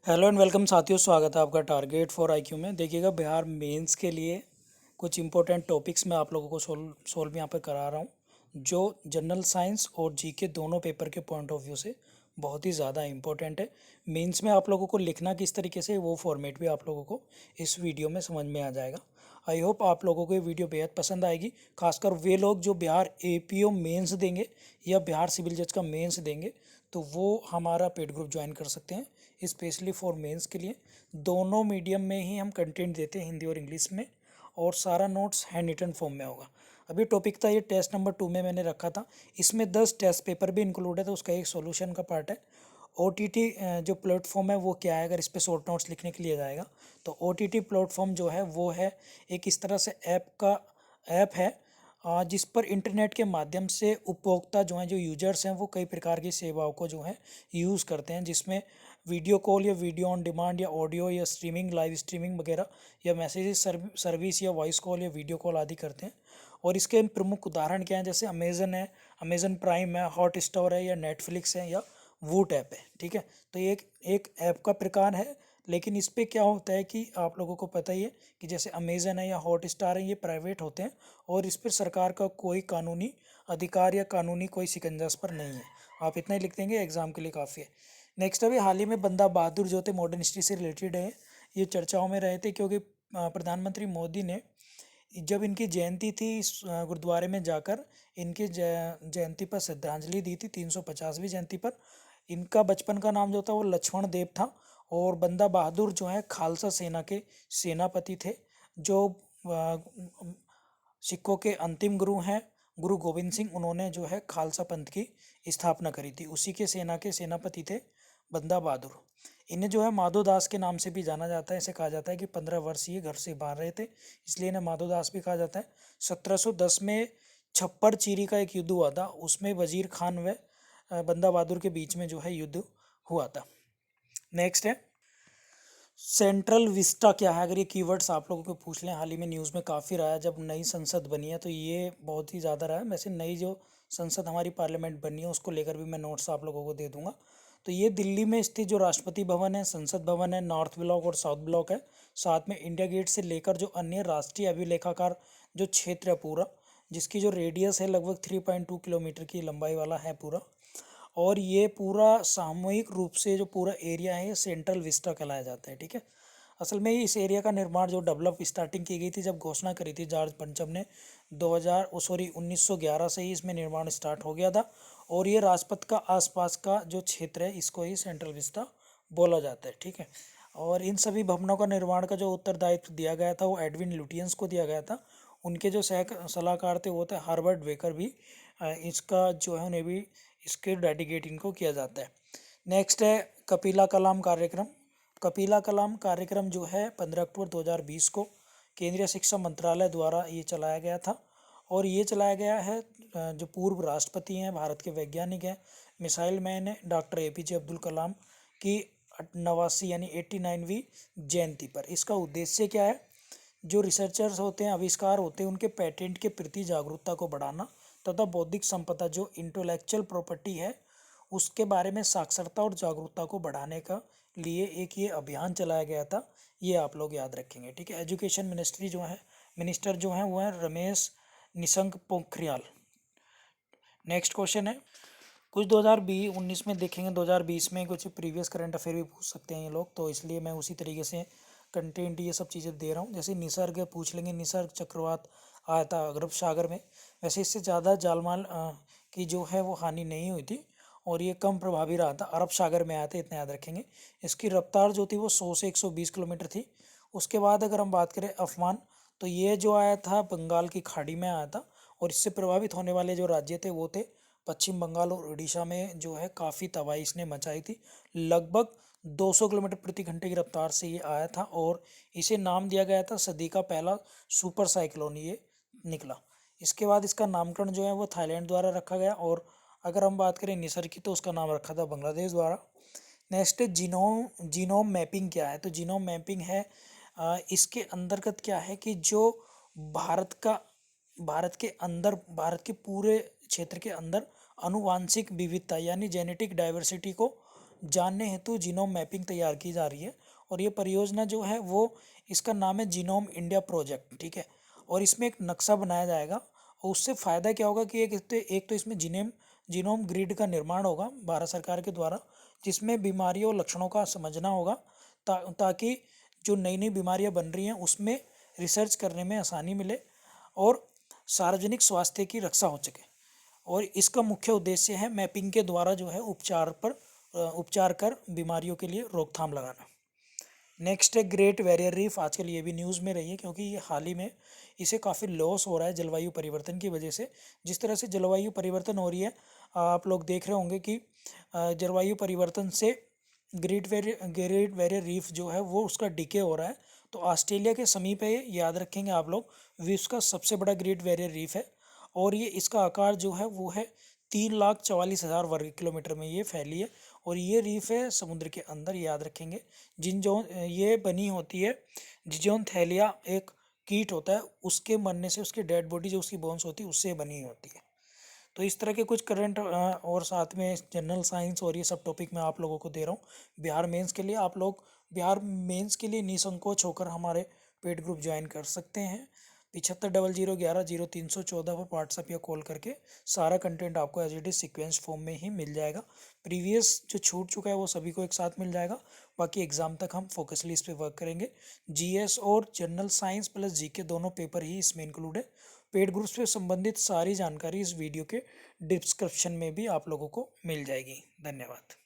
Hello and welcome साथियों, स्वागत है आपका टारगेट फॉर आईक्यू में। देखिएगा, बिहार मेंस के लिए कुछ इंपॉर्टेंट टॉपिक्स मैं आप लोगों को सोल्व यहाँ पर करा रहा हूँ, जो जनरल साइंस और जीके दोनों पेपर के पॉइंट ऑफ व्यू से बहुत ही ज़्यादा इंपॉर्टेंट है। मेंस में आप लोगों को लिखना किस तरीके से, वो फॉर्मेट भी आप लोगों को इस वीडियो में समझ में आ जाएगा। आई होप आप लोगों को ये वीडियो बेहद पसंद आएगी, खासकर वे लोग जो बिहार एपीओ मेंस देंगे या बिहार सिविल जज का मेंस देंगे, तो वो हमारा पेड ग्रुप ज्वाइन कर सकते हैं, स्पेशली फॉर मेंस के लिए। दोनों मीडियम में ही हम कंटेंट देते हैं, हिंदी और इंग्लिश में, और सारा नोट्स हैंड रिटन फॉर्म में होगा। अभी टॉपिक था ये टेस्ट नंबर 2 में मैंने रखा था, इसमें 10 टेस्ट पेपर भी इंक्लूड है, तो उसका एक सॉल्यूशन का पार्ट है। ओटीटी जो प्लेटफॉर्म है वो क्या है, अगर इस पर शॉर्ट नोट्स लिखने के लिए जाएगा तो ओटीटी प्लेटफॉर्म जो है वो है एक इस तरह से ऐप है जिस पर इंटरनेट के माध्यम से उपभोक्ता जो हैं, जो यूजर्स हैं, वो कई प्रकार की सेवाओं को जो है यूज़ करते हैं, जिसमें वीडियो कॉल या वीडियो ऑन डिमांड या ऑडियो या स्ट्रीमिंग, लाइव स्ट्रीमिंग वगैरह, या मैसेज सर्विस या वॉइस कॉल या वीडियो कॉल आदि करते हैं। और इसके प्रमुख उदाहरण क्या हैं, जैसे अमेजन है, अमेजन प्राइम है, हॉट स्टार है, या नेटफ्लिक्स है, या वूट ऐप है। ठीक है, तो ये एक एक ऐप का प्रकार है। लेकिन इस पे क्या होता है कि आप लोगों को पता ही है कि जैसे अमेजन है या हॉट स्टार है, ये प्राइवेट होते हैं और इस पर सरकार का कोई कानूनी अधिकार या कानूनी कोई शिकंजा इस पर नहीं है। आप इतना ही लिख देंगे, एग्जाम के लिए काफ़ी है। नेक्स्ट, अभी हाल ही में बंदा बहादुर जो थे, मॉडर्न हिस्ट्री से रिलेटेड है, ये चर्चाओं में रहे थे, क्योंकि प्रधानमंत्री मोदी ने जब इनकी जयंती थी, गुरुद्वारे में जाकर इनकी जयंती पर श्रद्धांजलि दी थी, 350वीं जयंती पर। इनका बचपन का नाम जो था वो लक्ष्मण देव था, और बंदा बहादुर जो है खालसा सेना के सेनापति थे, जो सिखों के अंतिम गुरु हैं, गुरु गोविंद सिंह। उन्होंने जो है खालसा पंथ की स्थापना करी थी, उसी के सेना के सेनापति थे बंदा बहादुर। इन्हें जो है माधो दास के नाम से भी जाना जाता है। ऐसे कहा जाता है कि 15 वर्ष ये घर से बाहर रहे थे, इसलिए इन्हें माधो दास भी कहा जाता है। 1710 में छप्पर चीरी का एक युद्ध हुआ था, उसमें वजीर खान व बंदा बहादुर के बीच में जो है युद्ध हुआ था। नेक्स्ट है सेंट्रल विस्टा क्या है, अगर ये कीवर्ड्स आप लोगों को पूछ लें, हाल ही में न्यूज़ में काफ़ी रहा है, जब नई संसद बनी है तो ये बहुत ही ज़्यादा रहा है। वैसे नई जो संसद हमारी पार्लियामेंट बनी है उसको लेकर भी मैं नोट्स आप लोगों को दे दूंगा। तो ये दिल्ली में स्थित जो राष्ट्रपति भवन है, संसद भवन है, नॉर्थ ब्लॉक और साउथ ब्लॉक है, साथ में इंडिया गेट से लेकर जो अन्य राष्ट्रीय अभिलेखाकार जो क्षेत्र है पूरा, जिसकी जो रेडियस है लगभग 3.2 किलोमीटर की लंबाई वाला है पूरा। और ये पूरा सामूहिक रूप से जो पूरा एरिया है ये सेंट्रल विस्टा कहलाया जाता है। ठीक है, असल में इस एरिया का निर्माण जो डेवलप स्टार्टिंग की गई थी, जब घोषणा करी थी जॉर्ज पंचम ने 1911 से ही इसमें निर्माण स्टार्ट हो गया था। और ये राजपथ का आसपास का जो क्षेत्र है, इसको ही सेंट्रल विस्टा बोला जाता है। ठीक है, और इन सभी भवनों का निर्माण का जो उत्तरदायित्व दिया गया था वो एडविन लुटियंस को दिया गया था। उनके जो सलाहकार थे वो थे हार्वर्ड वेकर भी। इसका जो है उन्हें भी इसके डेडिकेट इनको किया जाता है। नेक्स्ट है कपिला कलाम कार्यक्रम। कपिला कलाम कार्यक्रम जो है 15 अक्टूबर 2020 को केंद्रीय शिक्षा मंत्रालय द्वारा ये चलाया गया था। और ये चलाया गया है जो पूर्व राष्ट्रपति हैं, भारत के वैज्ञानिक हैं, मिसाइल मैन है, डॉक्टर एपीजे अब्दुल कलाम की 89 यानी 89वीं जयंती पर। इसका उद्देश्य क्या है, जो रिसर्चर्स होते हैं, आविष्कार होते हैं, उनके पेटेंट के प्रति जागरूकता को बढ़ाना तथा बौद्धिक संपदा जो इंटेलेक्चुअल प्रॉपर्टी है उसके बारे में साक्षरता और जागरूकता को बढ़ाने का लिए एक ये अभियान चलाया गया था। ये आप लोग याद रखेंगे। ठीक है, एजुकेशन मिनिस्ट्री जो है, मिनिस्टर जो हैं वो हैं रमेश निशंक पोखरियाल। नेक्स्ट क्वेश्चन है कुछ 2019 में देखेंगे, 2020 में कुछ प्रीवियस करंट अफेयर भी पूछ सकते हैं ये लोग, तो इसलिए मैं उसी तरीके से कंटेंट ये सब चीज़ें दे रहा हूँ। जैसे निसर्ग पूछ लेंगे, निसर्ग चक्रवात आया था अरब सागर में, वैसे इससे ज़्यादा जालमाल की जो है वो हानि नहीं हुई थी और ये कम प्रभावी रहा था, अरब सागर में आया था, इतना याद रखेंगे। इसकी रफ्तार जो थी वो 100 से 120 किलोमीटर थी। उसके बाद अगर हम बात करें अफमान, तो ये जो आया था बंगाल की खाड़ी में आया था, और इससे प्रभावित होने वाले जो राज्य थे वो थे पश्चिम बंगाल और उड़ीसा में। जो है काफ़ी तबाही इसने मचाई थी, लगभग 200 किलोमीटर प्रति घंटे की रफ्तार से ये आया था, और इसे नाम दिया गया था सदी का पहला सुपर साइक्लोन ये निकला। इसके बाद इसका नामकरण जो है वो थाईलैंड द्वारा रखा गया, और अगर हम बात करें निसर्ग की तो उसका नाम रखा था बांग्लादेश द्वारा। नेक्स्ट जीनोम मैपिंग क्या है, तो जीनोम मैपिंग है इसके अंतर्गत क्या है कि जो भारत का भारत के अंदर, भारत के पूरे क्षेत्र के अंदर अनुवांशिक विविधता यानी जेनेटिक डाइवर्सिटी को जानने हेतु जीनोम मैपिंग तैयार की जा रही है। और ये परियोजना जो है वो, इसका नाम है जीनोम इंडिया प्रोजेक्ट, ठीक है। और इसमें एक नक्शा बनाया जाएगा और उससे फ़ायदा क्या होगा कि एक तो इसमें जीनोम ग्रिड का निर्माण होगा भारत सरकार के द्वारा, जिसमें बीमारियों और लक्षणों का समझना होगा ताकि जो नई नई बीमारियां बन रही हैं उसमें रिसर्च करने में आसानी मिले और सार्वजनिक स्वास्थ्य की रक्षा हो सके। और इसका मुख्य उद्देश्य है मैपिंग के द्वारा जो है उपचार कर बीमारियों के लिए रोकथाम लगाना। नेक्स्ट है ग्रेट बैरियर रीफ। आजकल ये भी न्यूज़ में रही है क्योंकि ये हाल ही में इसे काफ़ी लॉस हो रहा है जलवायु परिवर्तन की वजह से। जिस तरह से जलवायु परिवर्तन हो रही है, आप लोग देख रहे होंगे कि जलवायु परिवर्तन से ग्रेट बैरियर रीफ जो है वो उसका डिके हो रहा है। तो ऑस्ट्रेलिया के समीप है, ये याद रखेंगे आप लोग। विश्व का सबसे बड़ा ग्रेट बैरियर रीफ है और ये इसका आकार जो है वो है 3,44,000 वर्ग किलोमीटर में ये फैली है। और ये रीफ है समुद्र के अंदर, याद रखेंगे। ये बनी होती है जिजोनथैलिया, एक कीट होता है, उसके मरने से उसकी डेड बॉडी जो उसकी बोन्स होती है उससे बनी होती है। तो इस तरह के कुछ करंट और साथ में जनरल साइंस और ये सब टॉपिक मैं आप लोगों को दे रहा हूँ बिहार मेंस के लिए। आप लोग बिहार मेंस के लिए निसंकोच होकर हमारे पेड ग्रुप ज्वाइन कर सकते हैं। 7500110314 पर व्हाट्सएप या कॉल करके सारा कंटेंट आपको as it is sequence form में ही मिल जाएगा। प्रीवियस जो छूट चुका है वो सभी को एक साथ मिल जाएगा। बाकी एग्जाम तक हम फोकसली इस पे वर्क करेंगे। जीएस और जनरल साइंस प्लस जीके दोनों पेपर ही इसमें इंक्लूड है। पेड ग्रुप्स से संबंधित सारी जानकारी इस वीडियो के डिस्क्रिप्शन में भी आप लोगों को मिल जाएगी। धन्यवाद।